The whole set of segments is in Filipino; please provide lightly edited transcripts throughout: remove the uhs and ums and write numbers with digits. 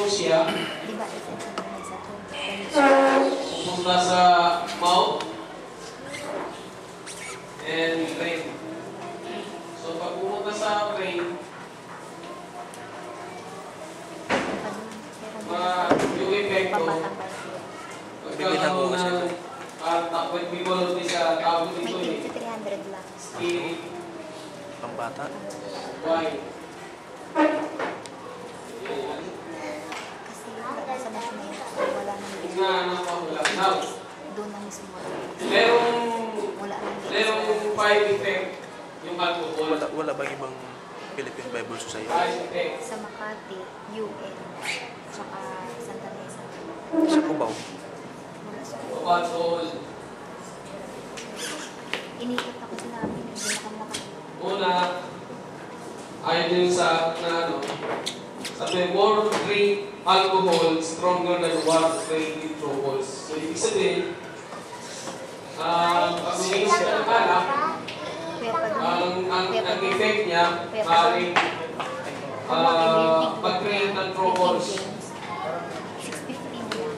siya, pupunta sa mouth and brain. So pag pumunta sa brain, yung epekto, pagkakaroon ng takot bibolog sa tawag dito eh. Spirit. Pambata. Why? Merong 5 effect yung alcohol. Wala bang ibang Philippine Bible Society? Sa Makati, UN, saka Santa Mesa. Sa Cubao? Alcohol. Iniikot ako sa namin, hindi na kami nakakita. Una, ayaw din sa sabi, more drink alcohol stronger than one drink with troubles. So, ibig sabihin, pag umiinom ka ng alak, ang effect niya, maaaring mag-create ng troubles. 615 lang.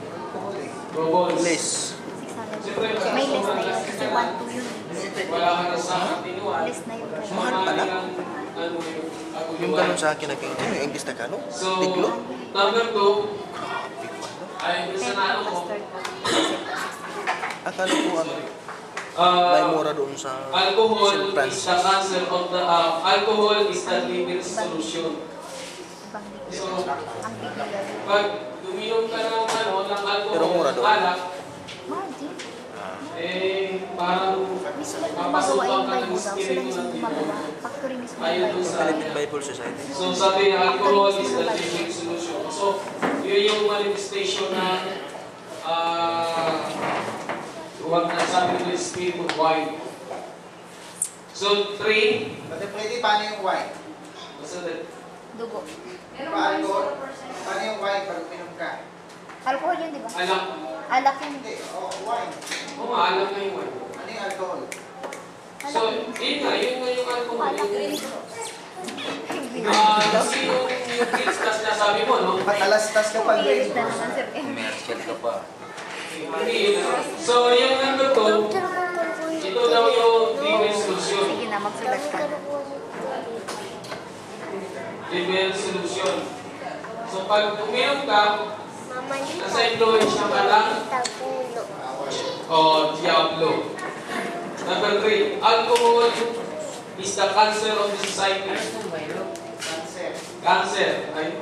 Troubles. Less. 600. May less na yun. Kasi 1-2 yun. Wala ka na sa continuan. Less na yun. Mahal pala. Yung ganun sa akin naging yung English na gano'n? So, Tiglo? number 2, ay sa nalo ko, Akala ko may mura doon sa alcohol St. is Francis. the cancer of the alcohol is the liver solution. So, pag uminom ka ng ng alcohol, alak, parang papasukan ka ng spirito ng liver. Ayun doon sa Philippine Bible Society. So, sabi niya, alcohol is the liver solution. So, yun yung manifestation na huwag na sabi ng spirit of wine. So, 3. Pwede paano yung wine? Basta that. Dugo. Paano yung wine pag uminom ka? Alcohol yun, di ba? Alak. Alak yun. Hindi, wine. Oo nga, alak na yung wine. Ano yung alcohol? So, yun nga yung alcohol. Kasi yung kids na sinasabi mo, no? Patalastas ka pag Years na naman, sir. Commercial ka pa. So, yung number 2, ito daw yung liver solution. Sige na, magsulat ka. Liver solution. So, pag uminom ka, nasa influence ka lang, o Diablo. Number 3, alcohol is the cancer of the society. Cancer. Ay?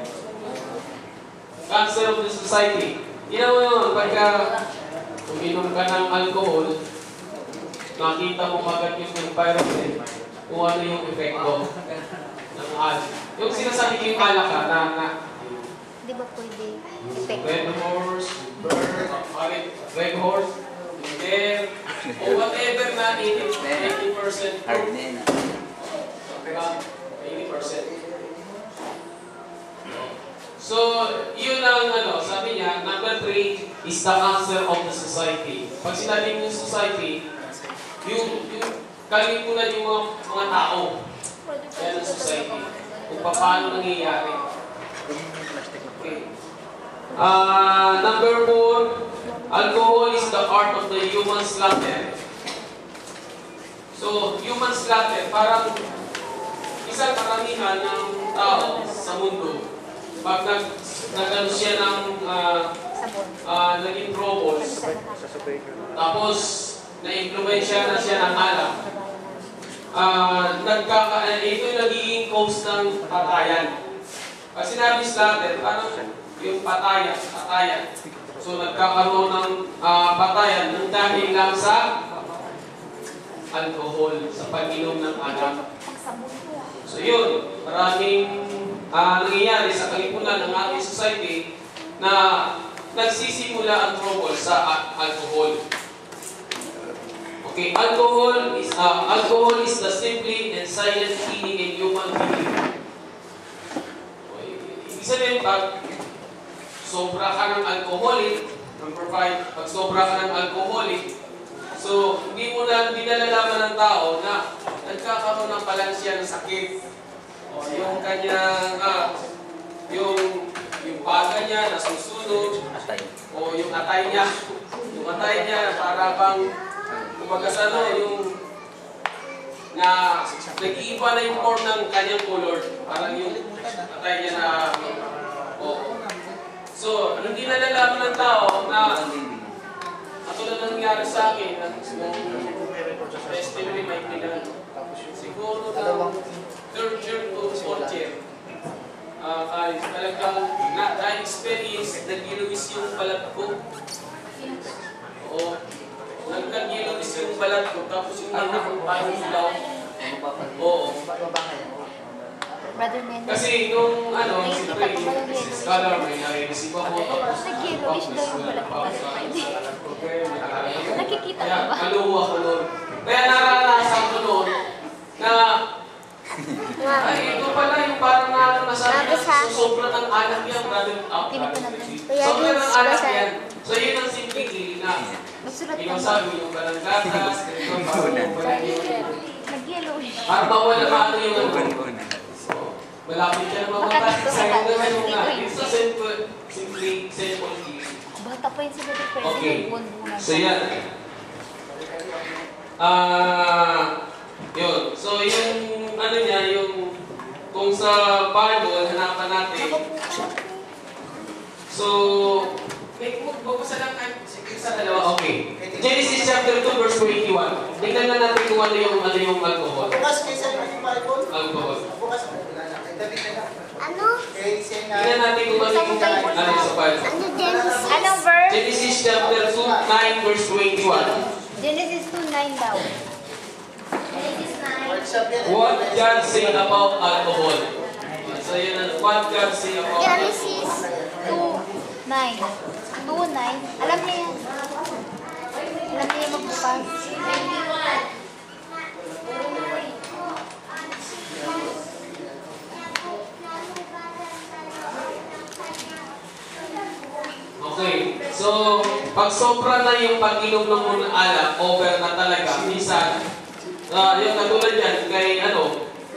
Cancer of the society. Ginawa yun, pagka uminom ka ng alcohol, nakita mo agad yung environment, kung ano yung epekto ng alcohol. Yung sinasabi ko yung alak ka na Di ba pwede effect? red horse, red horse, bear, o whatever na 80% Hard na yun. diba? 80%. So, yun ang sabi niya, number 3 is the cancer of the society. Pag sinabi mo yung society, yung kalimutan yung mga tao. Yan ang society. Kung paano nangyayari. Okay. Number 4, alcohol is the art of the human slaughter. So, human slaughter, parang isang karamihan ng tao sa mundo. Pag nagano siya ng naging troubles, tapos na-impluensya na siya ng alak, ito yung nagiging cause ng patayan. Pag sinabi slaughter, parang yung patayan. So nagkakaroon ng patayan ng dahil lang sa alcohol, sa pag-inom ng alak. So yun, maraming nangyayari sa kalipunan ng ating society na nagsisimula ang trouble sa alcohol. Okay, alcohol is the simply and silent killing in human being. Ibig sabihin, pag sobra ka ng alcoholic, number 5, pag sobra ka ng alcoholic, so hindi nalalaman ng tao na nagkakaroon ng balansya ng sakit. O yung kanyang, yung baga niya nasusunod, Atay. o yung atay niya, para bang, kumbaga sa ano, yung na nag-iiba na yung form ng kanyang color. Parang yung atay niya na, So, hindi nalalaman ng tao na katulad ng nangyari sa akin, nung testimony may pinag, siguro ng third year to fourth year. Talagang na-experience, nag-iluwis yung balat ko. Oo. Nag-iluwis yung balat ko, tapos yung anak ko parang ilaw. Oo. Brother Mendo. Kasi nung siyempre, scholar may nare-receive ako. Nag-yellowish daw yung balat ko. Nakikita Kaya, mo ba? kaluwa ko nun. Kaya naranasan ko nun na ay, ito pala yung parang nasabi na sobrang ng anak yan, brother. Sobrang ng anak yan. So yun ang simple na inasabi yung balanggatas, nag-yellowish. para mawala ano yung malapit ka na mamatay. Sa'yo na yung nga. It's a simple case. Bata pa yun si Brother Percy. Okay. Buwan-buwan. So yan. Yun. So yung ano niya, yung kung sa Bible, hanapan natin. So, magbabasa lang kayo sa dalawa. Okay. Genesis chapter 2 verse 21. Tingnan na natin kung ano yung alcohol. Bukas kayo sa Bible. Alcohol. Bukas mo. David na lang. Ano? Tingnan natin kung ano yung sa Bible. Ano Genesis? Anong verse? Genesis chapter 2, 9 verse 21. Genesis 2:9 daw. Genesis 9. What God say about alcohol? So yun ang what God say about alcohol. Genesis 2:9. 2:9. Alam niya yan. Alam niya yung magbukas. Okay. So, pag sobra na yung pag-inom ng mga alak, over na talaga, minsan, yung katulad yan, kay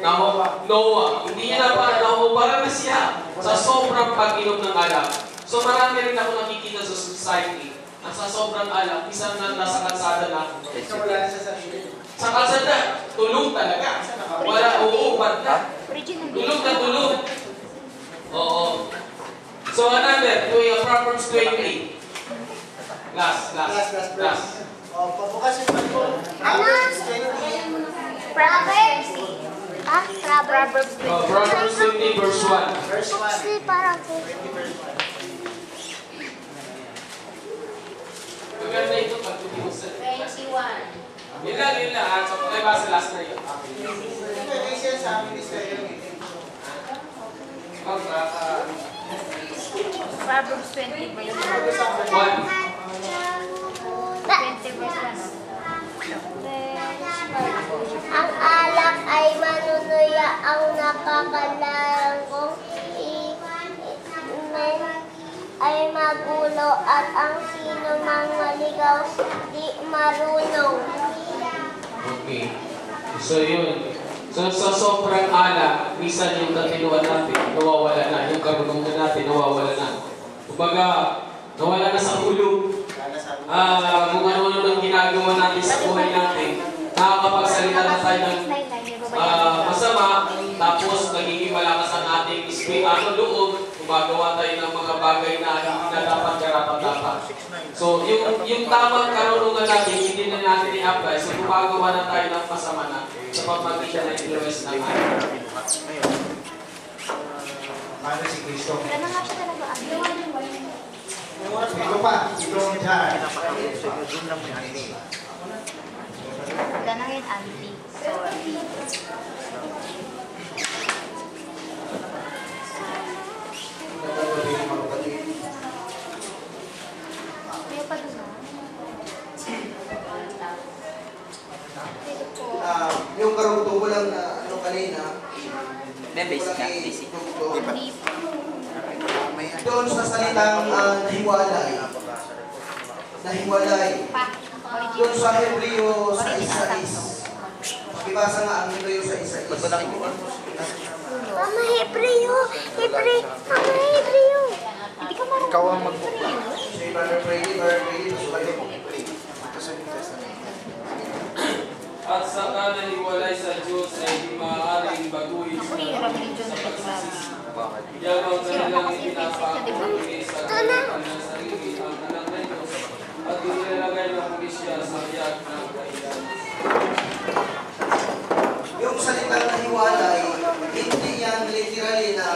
Noah, hindi niya na para naubara na siya sa sobrang pag-inom ng alak. So, marami rin ako nakikita sa society na sa sobrang alak, minsan na nasa kalsada na, So, wala na sa sarili. sa kalsada, tulog talaga. Wala, uubad na. Tulog na tulog. Oo. So, another, Proverbs 20. Last. Pabukas yung Bible. Proverbs. Proverbs 20. Proverbs 20 verse 1. Verse 1. Parang 20 verse 1. Maganda ito pag tumimusan. 21. Yun lang. So, kung basa last na yun. Ito, siya sa amin is kayo. Proverbs 20 verse 1. 1. 20 verse 1. Ang alak ay manunuya ang nakakalarangong ay magulo at ang sino mang maligaw di marunong. Okay. So, yun. So, sa sobrang alak, minsan yung katinuan natin, nawawala na. Yung karunungan natin, nawawala na. Kumbaga, nawala na sa ulo. Kung ano nang ginagawa natin sa buhay natin, nakakapagsalita na tayo ng masama, tapos nagiging malakas ang ating loob, gumagawa tayo ng mga bagay na dapat karapat-dapat. So, yung tamang karunungan natin, hindi na natin i-apply, so gumagawa na tayo ng masama na sa pagmagitan ng influence ng atin. Ano si Kristo? Wala na nga siya talaga. Ito pa. Ito ang dyan. Wala na ngayon, Andy. Sorry. Kaya pa doon. Dito po. Yung karugtong ko lang na kanina. Basic na, basic. Hindi po. Doon sa salitang nahiwalay. Pa. Doon sa Hebreo sa Isais. Pakibasa nga ang Hebreo sa Isais. Mama, Hebreo! Mama, Hebreo! Hindi ka Ikaw ang magbukla. Si Brother Brady, nasulat ko. At saka nahiwalay sa Diyos ay di maaaring baguhin Ako yung religion sa sa pagsisisi. Diba? Yan ang Sino kanilang pa kasi yung ipinapakabigay sa kanilang sarili ang anak na Diyos at inilagay ng pulisya sa biyag ng kahiyan. Yung salitang nahiwalay, hindi yan literally na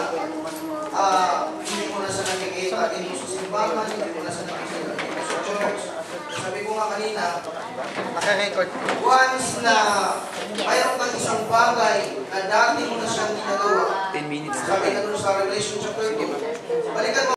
hindi ko na sa nakikita dito sa simbahan, hindi ko na sa nakikita dito sa church. Sabi ko nga kanina, Naka-record. once na mayroon kang isang bagay na dati mo na siyang ginagawa, 10 minutes. sabi na doon sa Revelation chapter 2, balikan mo